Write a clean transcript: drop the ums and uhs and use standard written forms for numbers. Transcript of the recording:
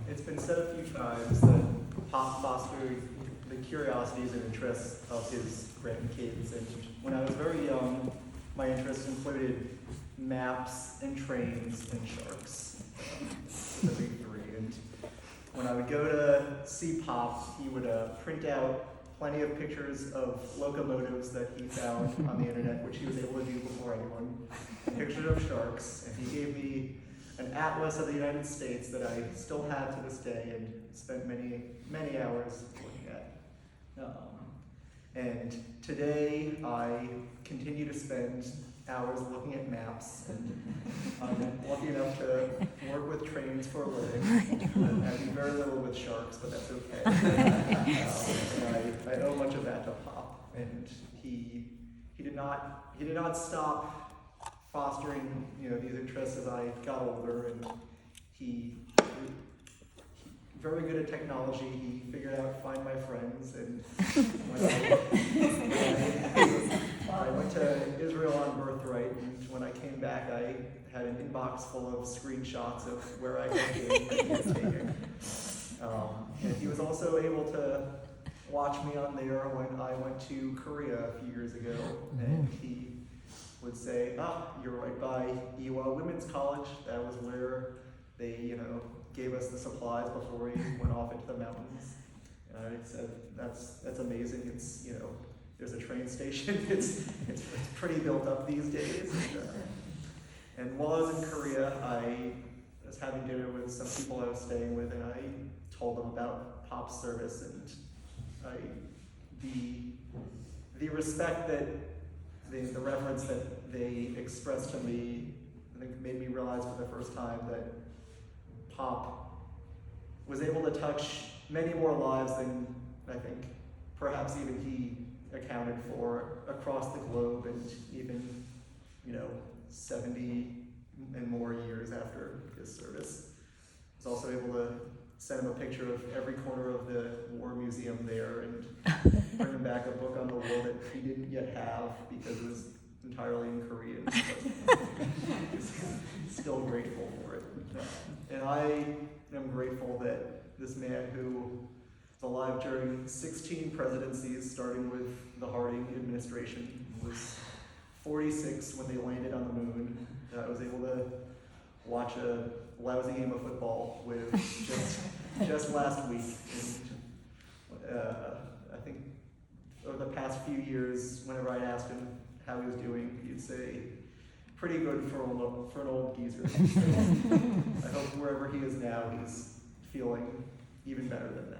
It's been said a few times that Pop fostered the curiosities and interests of his grandkids, and when I was very young, my interests included maps and trains and sharks, the big three. And when I would go to see Pop, he would print out plenty of pictures of locomotives that he found on the internet, which he was able to do before anyone, pictures of sharks, and he gave me an atlas of the United States that I still have to this day and spent many, many hours looking at. And today I continue to spend hours looking at maps, and I'm lucky enough to work with trains for a living. I do very little with sharks, but that's okay. And I owe much of that to Pop, and he did not stop fostering these interests as I got older, and he very good at technology. He figured out Find My Friends, and when I went to Israel on birthright, and when I came back, I had an inbox full of screenshots of where I had been that he was taking. And he was also able to watch me on there when I went to Korea a few years ago, and he would say, you're right by Women's College. That was where they, gave us the supplies before we went off into the mountains. And I said, that's amazing. It's, there's a train station. It's pretty built up these days. And while I was in Korea, I was having dinner with some people I was staying with, and I told them about Pop's service, and the respect that the reverence that they expressed to me, I think, made me realize for the first time that Pop was able to touch many more lives than I think perhaps even he accounted for across the globe, and even 70 and more years after his service. I was also able to send him a picture of every corner of the War Museum there, and bring him back a book on the war that he didn't yet have because it was entirely in Korean. But still grateful for it. And I am grateful that this man who was alive during 16 presidencies, starting with the Harding administration, was 46 when they landed on the moon. I was able to watch a lousy game of football with just last week. And, I think over the past few years, whenever I asked him how he was doing, he'd say, pretty good for an old geezer. I hope wherever he is now, he's feeling even better than that.